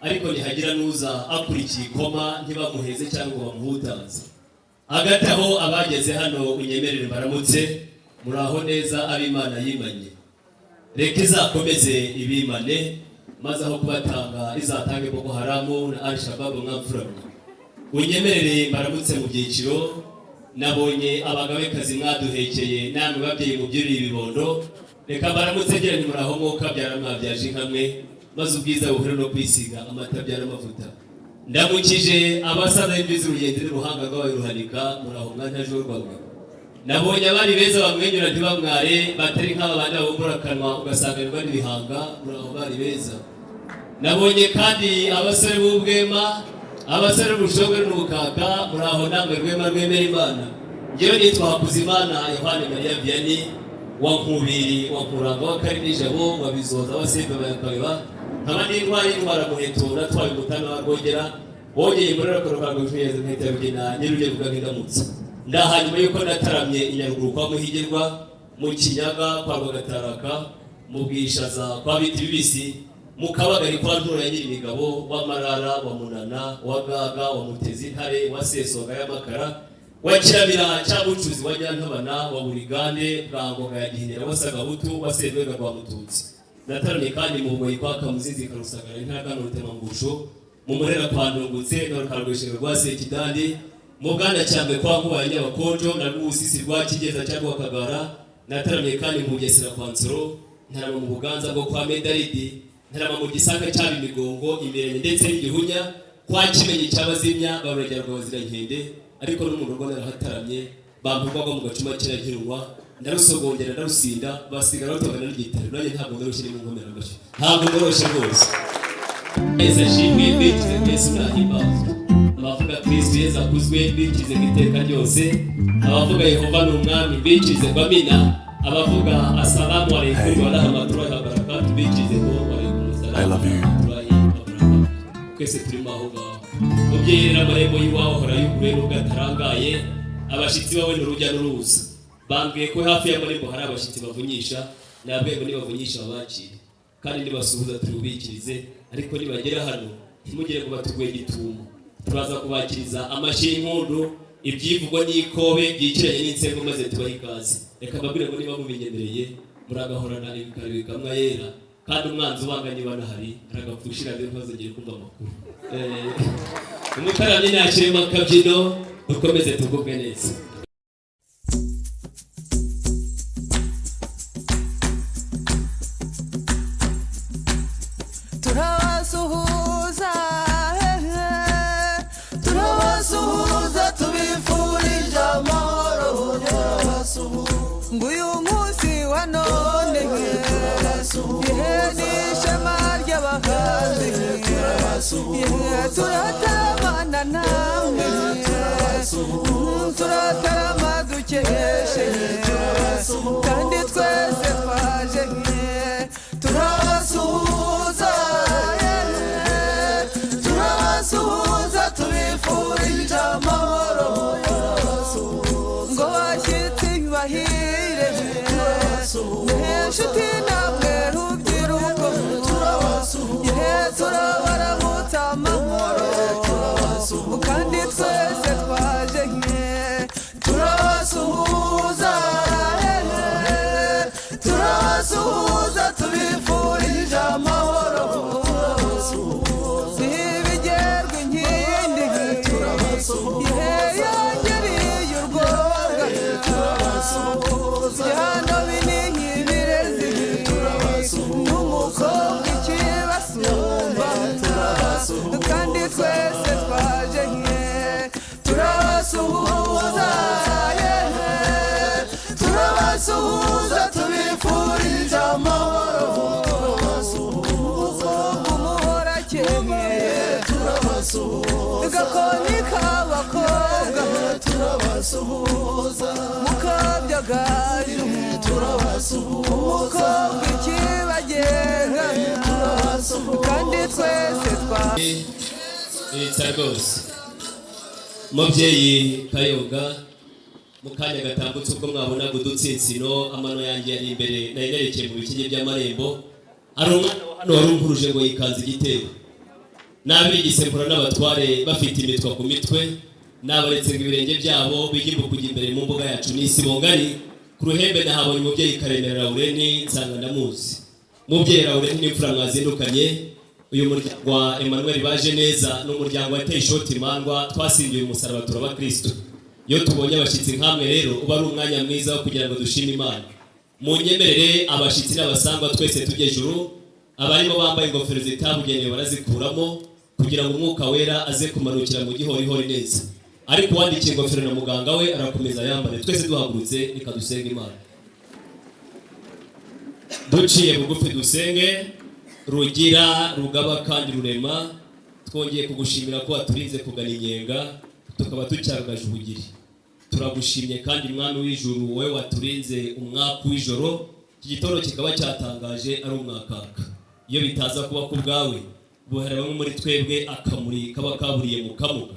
ariko ntihagira nuza akurikiye ikoma ntibamuheze cyangwa bamuhutaze. Hagati aho abageze hano unyemerere baramutse muraho neza ab'Imana yimanye. Reka izakomeze ibimane maze aho kubatanga izatange Boko Haram na Al-Shabaab mwamfuramye. Unyemerere baramutse mu byiciro. Nabonye abagabekazi mwaduhekeye namwe babyeyi mu byuri ibibondo. Reka baramutse gira muraho mwuka byaramwabyaje hamwe maze ubwiza buhura no kwisiga amata byaramavuta. Ndamukije abasaza y'imbizi urugendo n'uruhanga rwawe ruhanika muraho mwantajorwaga. Nabonye abari beza bamwenyura ntibamware batari nk'aba bandi babumbura akanwa ugasanganirwa n'ibihanga muraho bari beza. Nabonye kandi abasore b'ubwema abasore b'ubushogwe n'ubukaka muraho namwe rwema rwemera Imana. Ngewe nitwa Hakuzimana Yohani Maria Vianney wa Nkubiri wa Kuranga wa Karinijabo wa Bizoza abasembe bayakabeba nkaba n'intwari y'intwara muheto natwaye umutana wa Rwogera wongeye muri rakorokaga ujuyeze nk'iterugina nyirugero bw'indamutse. Ndahanyuma yuko nataramye inyaruguru kwa Muhigirwa mu Kinyaga kwa Rwagataraka mu Bwishaza kwa Biti bibisi mu Kabagari kwa Ntura ya Nyirimigabo wa Marara wa Munana wa Gaga wa Mutezi Ntare wa Sesonga y'Amakara wa Kirabira cya Bucuzi wa Nyantabana wa Burigane bwa Ngoga ya Gihinira wa Sagahutu wa Sendwega rwa Mututsi. Nataranye kandi mu Ngoyi kwa Kamuzinzi Karusagara intaka n'Urutemangusho mu Murera kwa Ndungutse na Rukarweshere rwa Sekidandi mu Bwana Cyambe kwa Nkuba ya Nyabakonjo na Rwusisi rwa Kigeza cya Rwakagara. Nataranye kandi mu Bugesera kwa Nsoro ntarama mu Buganza bwo kwa Medaridi ntarama mu Gisaka cya Bimigongo Imirenge ndetse n'Igihunya kwa Kimenyi cy'Abazimya barogera rwazira nkende ariko n'umuntu rwanda rahataramye bampugwa mu gacuma kirahirwa ndarusogongera ndarusinda basigara batogana n'igitaro nanjye ntabwo ndarushye mu ngomera gasho ntabwo ndoroshe rwose. Ese shimwe bikize Yesu nahimbaza abavuga Kristo Yesu akuzwe bikize iteka ryose abavuga Yehova n'umwami bikize Bamina abavuga assalamu alaykum wa rahmatullahi wa barakatuh bikize ngo I love you. Kwese turimo aho ngaho mubyerera amarembo y'iwawe hora y'ukure n'ubwatarangaye abashitsi bawe n'urujya n'uruza bambwiye ko hafi y'amarembo hari abashitsi bavunyisha nabwego nibavunyisha babakire kandi nibasuhuza turubikirize ariko nibagera hano ntimugire ngo batugwe gitumo turaza kubakiriza amashimpundu ibyivugwa n'ikobe byikiranye n'insego maze tubahe ikaze. Reka mbabwire ngo niba mubinyemereye muragahorana ibikari bikamwa yera kandi umwanzi ubanganye banahari aragapfushira rero ntazongere kumva amakuru. Umutaranye nakirema akabyino ukomeze tugubwe neza. turabasuhuza tubifurije amahoro nguyu munsi wa none ihe n'ishema ry'abahanzi turatamana namwe turatarama dukeshe kandi twese twaje turabasuhuza tubifurije amahoro ngo bashyitsi bahire inshuti namwe rubyiruko turabaramutsa amahoro kandi twese twaje turabasuhuza tubifurije amahoro kandi twese twaje turabasuhuza tubifurije amahoro umuhorakeye gakoni k'abakobwa turabasuhuza mukabyagaju umukobwa ikibagenga kandi twese rwose. Mubyeyi Kayoga mu kanya gatambutse ubwo mwabona gudutsinsino amano yanjye yari imbere nari nerekeye mu bikingi by'amarembo hari umwana wa hano wari umvuruje ngo yikanze igitero n'ab'igisembura n'abatware bafite imitwa ku mitwe, n'abaretse ibirenge byabo bigimba kujya imbere mu mbuga yacu n'isibo ngari. Ku ruhembe nahabonye umubyeyi Karemera Laureni nsanga ndamuzi. Mubyeyi Laureni n'imfura mwazindukanye. Uyu muryango wa Emmanuel baje neza n'umuryango wateye ishoti Imandwa, twasingiye umusaraba turaba Kristo. Iyo tubonye abashitsi nkamwe rero uba ari umwanya mwiza wo kugira ngo dushime Imana. Munyemerere abashitsi n'abasangwa twese tujye ejuru, abarimo bambaye ingofero zitabugenewe barazikuramo kugira ngo umwuka wera aze kumanukira mu gihorihori neza. Ariko wandikiye ingofero na muganga we arakomeza yambare. Twese duhagurutse reka dusenge Imana. Duciye bugufi dusenge. Rugira rugaba kandi rurema, twongeye kugushimira ko waturinze kugana inyenga tukaba tucyaragaje ubugiri. Turagushimye kandi mwami w'ijuru, wowe waturinze umwaka w'ijoro, iki gitondo kikaba cyatangaje ari umwakaka. Iyo bitaza kuba ku bwawe bohera bamwe muri twebwe akamuri kaba kaburiye mu kamuga.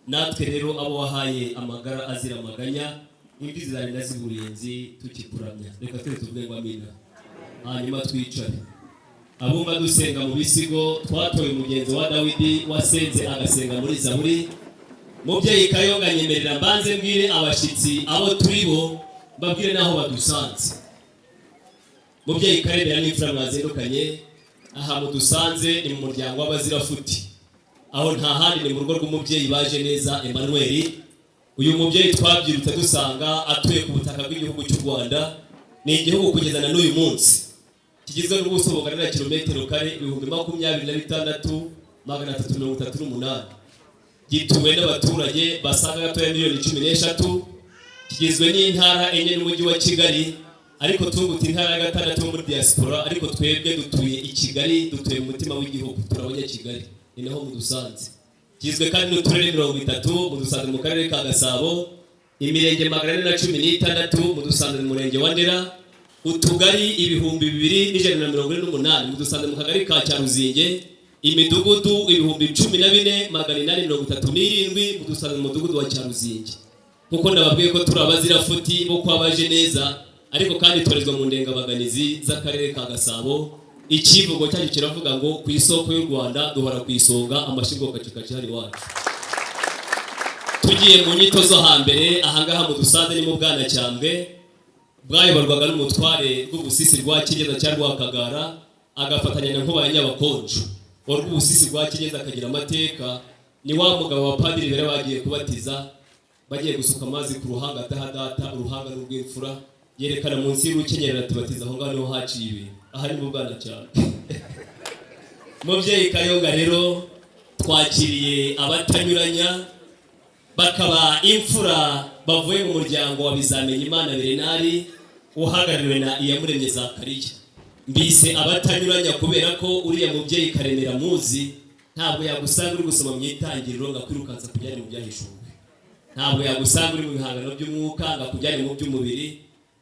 Natwe rero abo wahaye amagara azira amaganya, imvi zizarenda ziburiyenzi tukikuramya. Reka twe tuvuge ngo amina. Hanyuma twicare. Abumva dusenga mu bisigo, twatoye umugenzi wa Dawidi wasenze agasenga muri Zaburi. Mubyeyi Kayonga nyemerera mbanze mbwire abashitsi abo turi bo, babwire naho badusanze. Mubyeyi Karemera n'imfura mwazindukanye, aha mudusanze ni mu muryango w'abazirafuti. Aho nta handi ni mu rugo rw'umubyeyi baje neza Emmanuel. Uyu mubyeyi twabyirutse dusanga atuye ku butaka bw'igihugu cy'u Rwanda, ni igihugu kugeza na n'uyu munsi kigizwe n'ubuso bungana na kilometero kare 26,338. Gituwe n'abaturage basaga gatoya miliyoni 13. Kigizwe n'intara enye n'umujyi wa Kigali, ariko tunguta intara ya gatandatu muri diaspora, ariko twebwe dutuye i Kigali, dutuye mu mutima w'igihugu, turabonye Kigali ni naho mudusanze. Kigizwe kandi n'uturere 30 mudusanze mu karere ka Gasabo, imirenge 416 mudusanze mu murenge wa Ndera, utugari 2148 mudusanze mu kagari ka Cyaruzinge, imidugudu 14,837 mudusanze mu mudugudu wa Cyaruzinge. Kuko nababwiye ko turi abazirafuti bo kwabaje neza, ariko kandi torezwa mu ndengabaganizi z'akarere ka Gasabo. Ikivugo cyacu kiravuga ngo ku isoko y'u Rwanda duhora ku isonga, amashingo kacikaci hari wacu. Tugiye mu nyito zo hambere, ahangaha mudusanze ni mu Bwanacyambwe, bwayoborwaga n'umutware rw'ubusisi rwa Kigeza cya Rwakagara, agafatanya na Nkuba ya Nyabakonjo. Urw'ubusisi rwa Kigeza akagira amateka, ni wa mugabo wa padiri bere bagiye kubatiza, bagiye gusuka amazi ku ruhanga atahadata, uruhanga rw'imfura, yerekana munsi y'urukenyerera tubatiza aho ngaho niho haciye ibintu. Aha ni mu Bwanacyambwe. Mubyeyi Kayonga rero twakiriye abatanyuranya, bakaba imfura bavuye mu muryango wa Bizamenyimana Berenari uhagarariwe na Iyamuremye Zakariya. Mbise abatanyuranya kubera ko uriya mubyeyi Karemera muzi, ntabwo yagusanga uri gusoma mu itangiriro ngakwirukanza kujyana mu byahishuwe. Ntabwo yagusanga uri mu bihangano by'umwuka ngakujyana mu by'umubiri.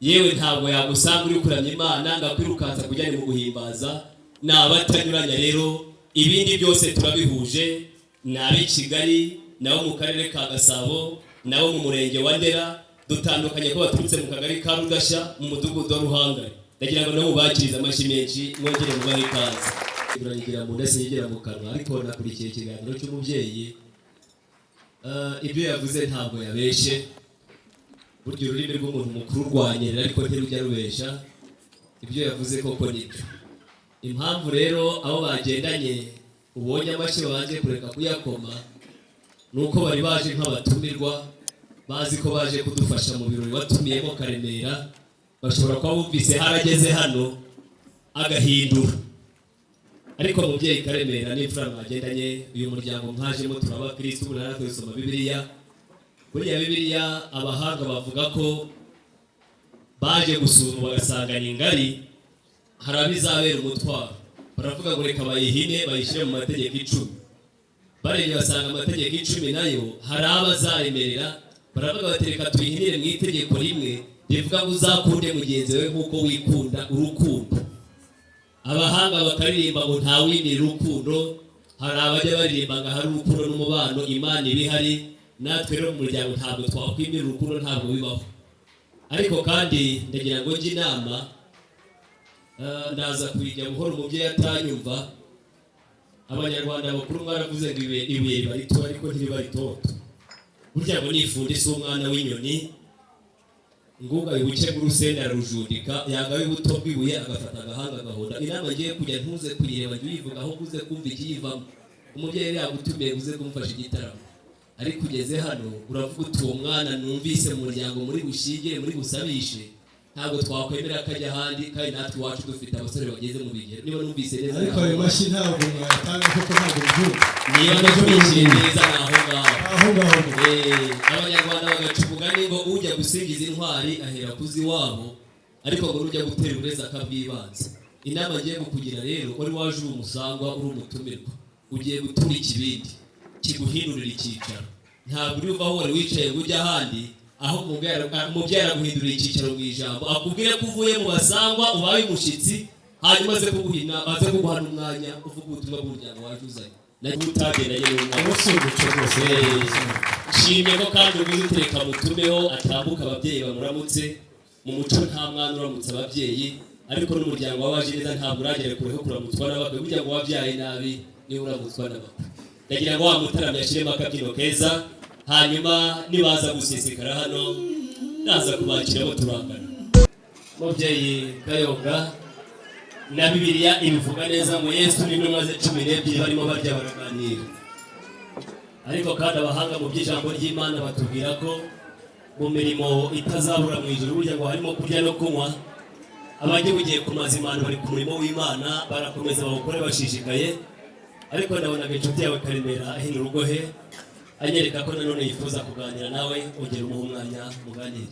Yewe ntabwo yagusanga uri kuramya Imana ngakwirukanza kujyana mu guhimbaza. Na abatanyuranya rero, ibindi byose turabihuje, n'ab'i Kigali, nabo mu karere ka Gasabo, nabo mu murenge wa Ndera, dutandukanye ko baturutse mu kagari ka Rudashya mu mudugudu wa Ruhanga. Ndagira ngo nabo bakiriza amashyi menshi, mwongere mubahe ikaze. Urayigira mu ndase yigira mu kanwa, ariko nakurikiye ikiganiro cy'umubyeyi. Ibyo yavuze ntabwo yabeshe. Burya ururimi rw'umuntu mukuru rwanyerera ariko ntirujya rubesha. Ibyo yavuze koko nibyo. Impamvu rero abo bagendanye ubonye amashyi babanje kureka kuyakoma, nuko bari baje nk'abatumirwa, bazi ko baje kudufasha mu birori watumiyemo Karemera. Bashobora kuba bumvise harageze hano agahindura, ariko mubyeyi Karemera n'imfura mwagendanye, uyu muryango mwajemo turaba Kristo. Ubu naratwe dusoma Bibiliya. Buriya Bibiliya abahanga bavuga ko baje gusura bagasanga ni ngari, hari abizabera umutwaro. Baravuga ngo reka bayihine bayishyire mu mategeko 10. Barebye basanga amategeko 10 nayo hari abazaremerera, baravuga bati reka tuyihinire mu itegeko rimwe rivuga ngo uzakunde mugenzi wawe nk'uko wikunda, urukundo. Abahanga bakaririmba ngo nta windi rukundo, hari abajya baririmba ngo hari urukundo n'umubano Imana ibihari. Natwe rero mu muryango ntabwo twakwimira urukundo, ntabwo bibaho. Ariko kandi ndagira ngo njye inama, ndaza kujya buhoro umubyeyi atanyumva. abanyarwanda bakuru baravuze ngo ibuye riba rito ariko ntiriba ritoto. Burya ngo nifundi si umwana w'inyoni, nguga ibuke bw'urusenda rujudika, yagawe buto bwibuye agafata agahanga agahonda. Inama ngiye kujya ntuze kuyireba jya uyivuga aho uze kumva ikiyivamo. Umubyeyi yagutumiye uze kumufasha igitaramo, ariko ugeze hano uravuga uti uwo mwana numvise mu muryango muri bushige muri busabishe, ntabwo twakwemera akajya ahandi, kandi natwe iwacu dufite abasore bageze mu bigero. Niba numvise neza ariko ayo mashyi ntabwo mwayatanga kuko ntabwo bivuga, niba nakurikiye neza naho ngaho. Abanyarwanda bagaca umugani ngo ujya gusingiza intwari ahera kuzi iwabo, ariko ngo nujya gutera ureze akabwibanza. Inama ngiye kukugira rero, wari waje uri umusangwa uri umutumirwa, ugiye gutura ikibindi kiguhindurira icyicaro. Ntabwo uri uva aho wari wicaye ngo ujya ahandi, aho umubyeyi araguhindurira icyicaro mu ijambo, akubwire ko uvuye mu basangwa ubaye umushyitsi, hanyuma aze kuguha n'umwanya uvuga ubutumwa bw'umuryango waje uzanye. Nari utagendanye shimye ko kandi ugize utereka mutumeho atambuka ababyeyi bamuramutse. Mu muco nta mwana uramutse ababyeyi, ariko n'umuryango w'abaje neza ntabwo uragere kureho kuramutswa n'abakwe. Burya ngo wabyaye nabi niwe uramutswa n'abakwe. Ndagira ngo wa mutaramyi ashyiremo akabyino keza, hanyuma nibaza gusesekara hano naza kubakiramo turangana. Mubyeyi Kayonga, na Bibiliya ibivuga neza ngo Yesu n'intumwa ze 12 barimo barya baraganira. Ariko kandi abahanga mu by'ijambo ry'Imana batubwira ko mu mirimo itazabura mu ijuru burya ngo harimo kurya no kunywa. Abajye bugiye ku mazimano bari ku murimo w'Imana, barakomeza bawukore bashishikaye. Ariko ndabonaga inshuti yawe Karemera ahina urugohe anyereka ko nanone yifuza kuganira nawe, ugera umuha umwanya muganire.